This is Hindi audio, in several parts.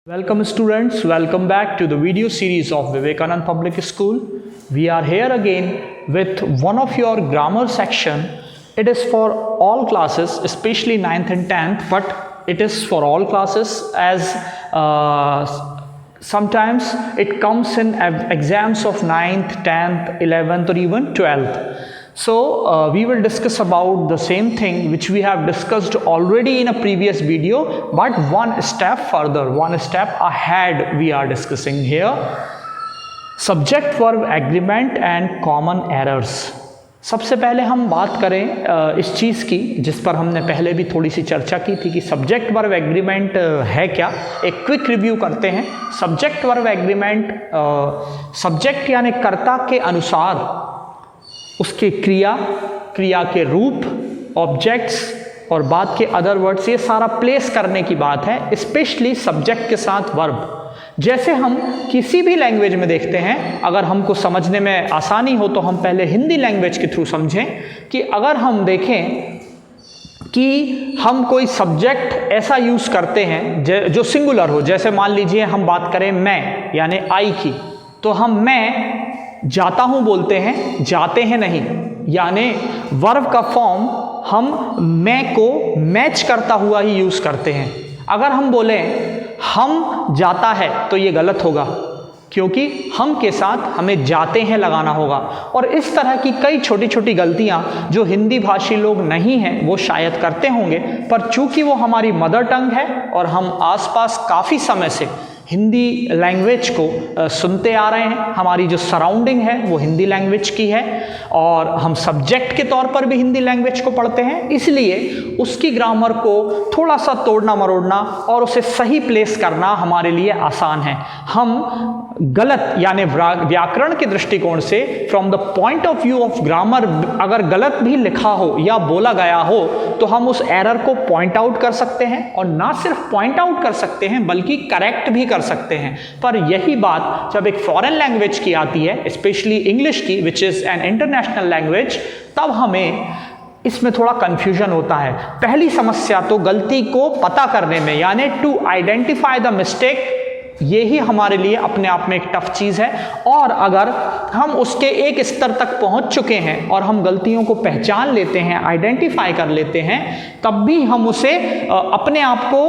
Welcome students, welcome back to the video series of Vivekanand Public School. We are here again with one of your grammar section. It is for all classes, especially 9th and 10th, but it is for all classes as sometimes it comes in exams of 9th, 10th, 11th or even 12th. So we will discuss about the same thing which we have discussed already in a previous video, but one step further, one step ahead we are discussing here. Subject verb agreement and common errors. सबसे पहले हम बात करें इस चीज़ की जिस पर हमने पहले भी थोड़ी सी चर्चा की थी कि सब्जेक्ट वर्ब एग्रीमेंट है क्या। एक क्विक रिव्यू करते हैं। सब्जेक्ट वर्ब एग्रीमेंट, सब्जेक्ट यानी कर्ता के अनुसार उसके क्रिया के रूप, ऑब्जेक्ट्स और बाद के अदर वर्ड्स, ये सारा प्लेस करने की बात है, स्पेशली सब्जेक्ट के साथ वर्ब। जैसे हम किसी भी लैंग्वेज में देखते हैं, अगर हमको समझने में आसानी हो तो हम पहले हिंदी लैंग्वेज के थ्रू समझें कि अगर हम देखें कि हम कोई सब्जेक्ट ऐसा यूज़ करते हैं जो सिंगुलर हो, जैसे मान लीजिए हम बात करें मैं यानी आई की, तो हम मैं जाता हूँ बोलते हैं, जाते हैं नहीं, यानी वर्ब का फॉर्म हम मैं को मैच करता हुआ ही यूज़ करते हैं। अगर हम बोलें हम जाता है तो ये गलत होगा, क्योंकि हम के साथ हमें जाते हैं लगाना होगा। और इस तरह की कई छोटी छोटी गलतियाँ जो हिंदी भाषी लोग नहीं हैं वो शायद करते होंगे, पर चूंकि वो हमारी मदर टंग है और हम आसपास काफ़ी समय से हिंदी लैंग्वेज को सुनते आ रहे हैं, हमारी जो सराउंडिंग है वो हिंदी लैंग्वेज की है और हम सब्जेक्ट के तौर पर भी हिंदी लैंग्वेज को पढ़ते हैं, इसलिए उसकी ग्रामर को थोड़ा सा तोड़ना मरोड़ना और उसे सही प्लेस करना हमारे लिए आसान है। हम गलत यानी व्याकरण के दृष्टिकोण से from the point of view of grammar अगर गलत भी लिखा हो या बोला गया हो तो हम उस एरर को पॉइंट आउट कर सकते हैं, और ना सिर्फ पॉइंट आउट कर सकते हैं बल्कि करेक्ट भी कर सकते हैं। पर यही बात जब एक फॉरेन लैंग्वेज की आती है, स्पेशली इंग्लिश की, which is an international language, तब हमें इसमें थोड़ा कंफ्यूजन होता है। पहली समस्या तो गलती को पता करने में, यानी टू आइडेंटिफाई द मिस्टेक, ये ही हमारे लिए अपने आप में एक टफ चीज़ है। और अगर हम उसके एक स्तर तक पहुंच चुके हैं और हम गलतियों को पहचान लेते हैं, आइडेंटिफाई कर लेते हैं, तब भी हम उसे अपने आप को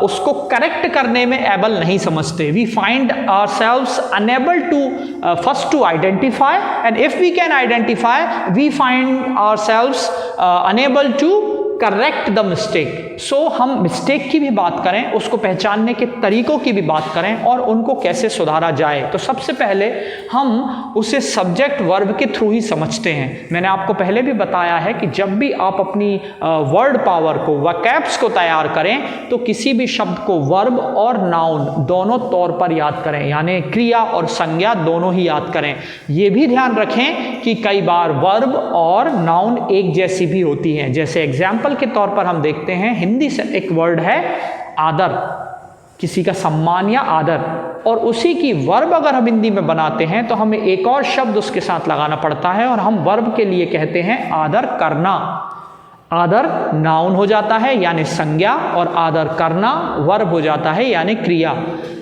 उसको करेक्ट करने में एबल नहीं समझते। We find ourselves unable to first to identify, and if we can identify we find ourselves unable to correct the mistake. So हम मिस्टेक की भी बात करें, उसको पहचानने के तरीकों की भी बात करें और उनको कैसे सुधारा जाए, तो सबसे पहले हम उसे सब्जेक्ट वर्ब के थ्रू ही समझते हैं। मैंने आपको पहले भी बताया है कि जब भी आप अपनी वर्ड पावर को, वोकैब्स को तैयार करें तो किसी भी शब्द को वर्ब और नाउन दोनों तौर पर याद करें, यानी क्रिया और संज्ञा दोनों ही याद करें। ये भी ध्यान रखें कि कई बार वर्ब और नाउन एक जैसी भी होती हैं। जैसे एग्जाम्पल के तौर पर हम देखते हैं, हिंदी से एक वर्ड है आदर, किसी का सम्मान या आदर, और उसी की वर्ब अगर हम हिंदी में बनाते हैं तो हमें एक और शब्द उसके साथ लगाना पड़ता है और हम वर्ब के लिए कहते हैं आदर करना। आदर नाउन हो जाता है यानी संज्ञा, और आदर करना वर्ब हो जाता है यानी क्रिया।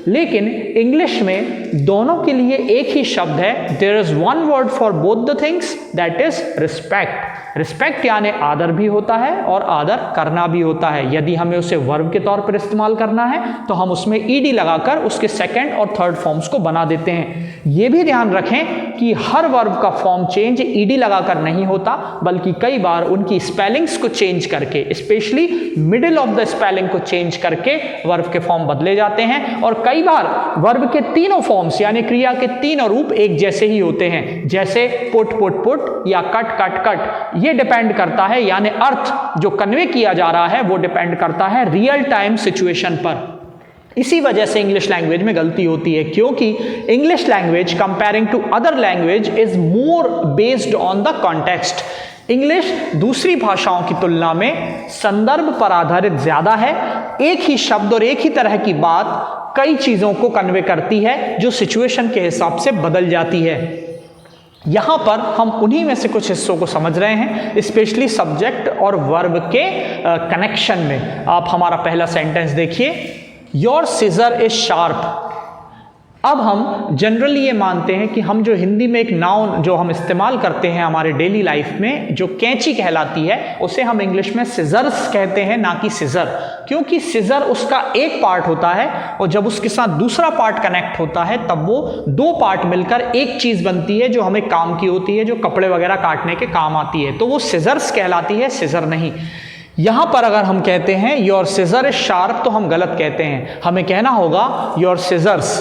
लेकिन इंग्लिश में दोनों के लिए एक ही शब्द है। There is one word for both the things, that is respect. Respect यानी आदर भी होता है और आदर करना भी होता है। यदि हमें उसे वर्ब के तौर पर इस्तेमाल करना है तो हम उसमें ईडी लगाकर उसके सेकंड और थर्ड फॉर्म्स को बना देते हैं। ये भी ध्यान रखें कि हर वर्ब का फॉर्म चेंज ईडी लगाकर नहीं होता, बल्कि कई बार उनकी स्पेलिंग्स को चेंज करके, specially middle of the spelling को चेंज करके वर्ब के फॉर्म बदले जाते हैं। और कई बार वर्ब के तीनों फॉर्म्स यानी क्रिया के तीनों रूप एक जैसे ही होते हैं, जैसे पुट पुट पुट या कट कट कट। ये डिपेंड करता है, यानी अर्थ जो कन्वे किया जा रहा है वो डिपेंड करता है रियल टाइम सिचुएशन पर। इसी वजह से इंग्लिश लैंग्वेज में गलती होती है, क्योंकि English language comparing to other language is more based on the context. English दूसरी भाषाओं की तुलना में संदर्भ पर आधारित ज्यादा है। एक ही शब्द और एक ही तरह की बात कई चीजों को कन्वे करती है जो सिचुएशन के हिसाब से बदल जाती है। यहाँ पर हम उन्हीं में से कुछ हिस्सों को समझ रहे हैं, स्पेशली सब्जेक्ट और वर्ब के कनेक्शन में। आप हमारा पहला सेंटेंस देखिए, योर सिजर इज शार्प। अब हम जनरली ये मानते हैं कि हम जो हिंदी में एक नाउन जो हम इस्तेमाल करते हैं हमारे डेली लाइफ में, जो कैंची कहलाती है, उसे हम इंग्लिश में सिजर्स कहते हैं, ना कि सिजर। क्योंकि सिजर उसका एक पार्ट होता है और जब उसके साथ दूसरा पार्ट कनेक्ट होता है तब वो दो पार्ट मिलकर एक चीज बनती है जो हमें काम की होती है, जो कपड़े वगैरह काटने के काम आती है, तो वो सिजर्स कहलाती है, सिजर नहीं। यहां पर अगर हम कहते हैं योर सिजर इज शार्प तो हम गलत कहते हैं, हमें कहना होगा योर सिजर्स।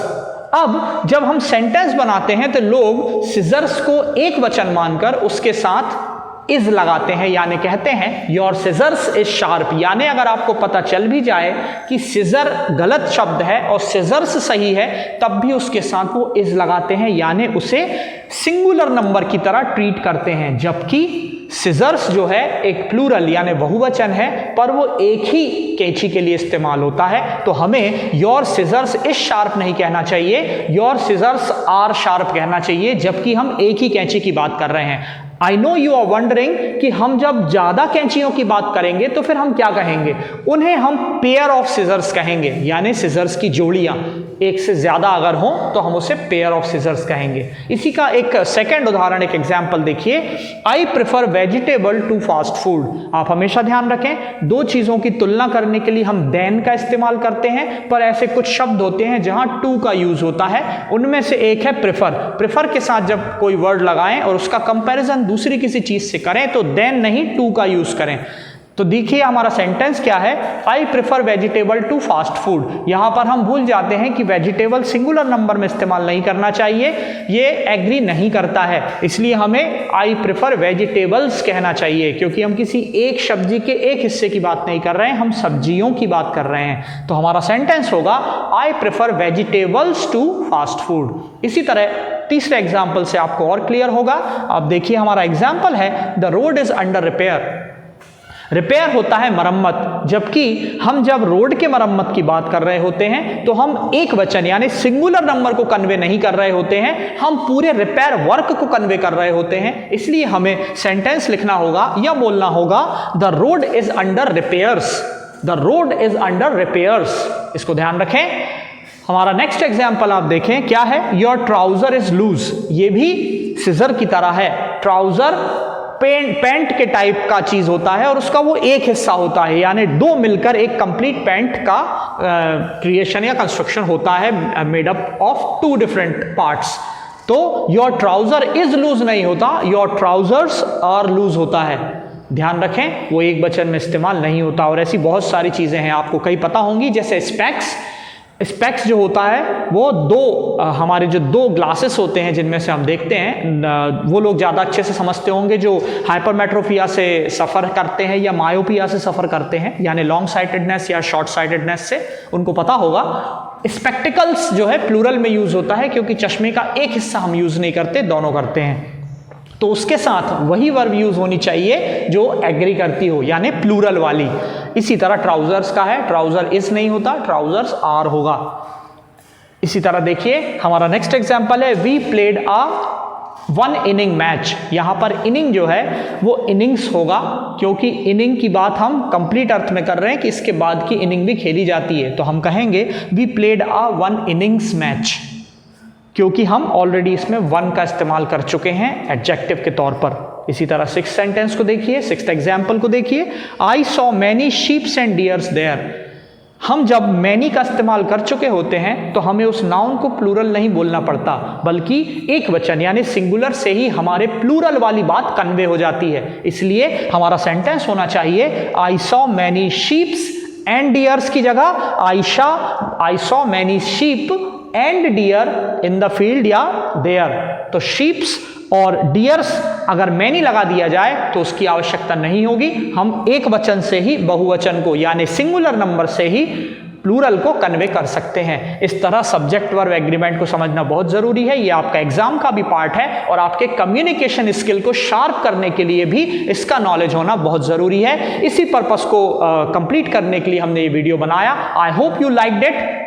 अब जब हम सेंटेंस बनाते हैं तो लोग सिजर्स को एक वचन मानकर उसके साथ इज लगाते हैं, यानी कहते हैं योर सिजर्स इज शार्प। यानी अगर आपको पता चल भी जाए कि सिजर गलत शब्द है और सिजर्स सही है, तब भी उसके साथ वो इज लगाते हैं, यानी उसे सिंगुलर नंबर की तरह ट्रीट करते हैं। जबकि सिजर्स जो है एक प्लूरल यानी बहुवचन है, पर वो एक ही कैंची के लिए इस्तेमाल होता है। तो हमें योर सिजर्स इज शार्प नहीं कहना चाहिए, योर सिजर्स आर शार्प कहना चाहिए, जबकि हम एक ही कैंची की बात कर रहे हैं। I know you are wondering कि हम जब ज्यादा कैंचियों की बात करेंगे तो फिर हम क्या कहेंगे, उन्हें हम पेयर ऑफ सिजर्स कहेंगे, यानी सिजर्स की जोड़ियां एक से ज्यादा अगर हो तो हम उसे पेयर ऑफ सिजर्स कहेंगे। इसी का एक सेकंड उदाहरण, एक एग्जांपल देखिए, I prefer vegetable to fast food. आप हमेशा ध्यान रखें, दो चीजों की तुलना करने के लिए हम देन का इस्तेमाल करते हैं, पर ऐसे कुछ शब्द होते हैं जहां टू का यूज होता है। उनमें से एक है प्रेफर। प्रेफर के साथ जब कोई वर्ड लगाएं और उसका कंपैरिजन दूसरी किसी चीज से करें तो देन नहीं टू का यूज करें। तो देखिए हमारा सेंटेंस क्या है, I prefer vegetable to fast food. यहां पर हम भूल जाते हैं कि वेजिटेबल सिंगुलर नंबर में इस्तेमाल नहीं करना चाहिए, ये एग्री नहीं करता है, इसलिए हमें आई प्रेफर वेजिटेबल्स कहना चाहिए, क्योंकि हम किसी एक सब्जी के एक हिस्से की बात नहीं कर रहे हैं, हम सब्जियों की बात कर रहे हैं। तो हमारा सेंटेंस होगा I prefer vegetables to fast food. इसी तरह तीसरे एग्जाम्पल से आपको और क्लियर होगा। अब देखिए हमारा एग्जाम्पल है the road is under repair. Repair होता है मरम्मत, जबकि हम जब रोड के मरम्मत की बात कर रहे होते हैं तो हम एक वचन यानी सिंगुलर नंबर को कन्वे नहीं कर रहे होते हैं, हम पूरे रिपेयर वर्क को कन्वे कर रहे होते हैं। इसलिए हमें सेंटेंस लिखना होगा या बोलना होगा the road is under repairs. The road is under repairs, इसको ध्यान रखें। हमारा नेक्स्ट एग्जाम्पल आप देखें क्या है, योर ट्राउजर इज लूज। ये भी सिजर की तरह है। ट्राउजर पैंट के टाइप का चीज होता है और उसका वो एक हिस्सा होता है, यानी दो मिलकर एक कंप्लीट पैंट का क्रिएशन या कंस्ट्रक्शन होता है, made up of two different parts. तो योर ट्राउजर इज लूज नहीं होता, योर ट्राउजर्स आर लूज होता है। ध्यान रखें, वो एक वचन में इस्तेमाल नहीं होता। और ऐसी बहुत सारी चीजें हैं, आपको कई पता होंगी, जैसे स्पेक्स। स्पेक्स जो होता है वो हमारे जो दो ग्लासेस होते हैं जिनमें से हम देखते हैं, वो लोग ज़्यादा अच्छे से समझते होंगे जो हाइपरमेट्रोपिया से सफ़र करते हैं या मायोपिया से सफ़र करते हैं, यानी लॉन्ग साइटेडनेस या शॉर्ट साइटेडनेस से, उनको पता होगा। स्पेक्टिकल्स जो है प्लूरल में यूज़ होता है, क्योंकि चश्मे का एक हिस्सा हम यूज़ नहीं करते, दोनों करते हैं। तो उसके साथ वही वर्ब यूज होनी चाहिए जो एग्री करती हो, यानी प्लूरल वाली। इसी तरह ट्राउजर्स का है, ट्राउजर इज नहीं होता, ट्राउजर्स आर होगा। इसी तरह देखिए हमारा नेक्स्ट एग्जांपल है we played a one inning match. यहां पर इनिंग जो है वो इनिंग्स होगा, क्योंकि इनिंग की बात हम कंप्लीट अर्थ में कर रहे हैं कि इसके बाद की इनिंग भी खेली जाती है। तो हम कहेंगे we played a one innings match, क्योंकि हम ऑलरेडी इसमें वन का इस्तेमाल कर चुके हैं एडजेक्टिव के तौर पर। इसी तरह सिक्स्थ सेंटेंस को देखिए, सिक्स्थ एग्जाम्पल को देखिए, I saw many sheeps and deers there. हम जब मैनी का इस्तेमाल कर चुके होते हैं तो हमें उस नाउन को प्लूरल नहीं बोलना पड़ता, बल्कि एक वचन यानी सिंगुलर से ही हमारे प्लूरल वाली बात कन्वे हो जाती है। इसलिए हमारा सेंटेंस होना चाहिए I saw many sheeps and deers की जगह I saw many sheep and deer in the field या देयर। तो शीप्स और डियर्स अगर मैनी लगा दिया जाए तो उसकी आवश्यकता नहीं होगी, हम एक वचन से ही बहुवचन को यानी सिंगुलर नंबर से ही प्लूरल को कन्वे कर सकते हैं। इस तरह सब्जेक्ट वर्ब एग्रीमेंट को समझना बहुत जरूरी है, ये आपका एग्जाम का भी पार्ट है और आपके कम्युनिकेशन स्किल को शार्प करने के लिए भी इसका नॉलेज होना बहुत जरूरी है। इसी पर्पस को कंप्लीट करने के लिए हमने ये वीडियो बनाया। I hope you liked it.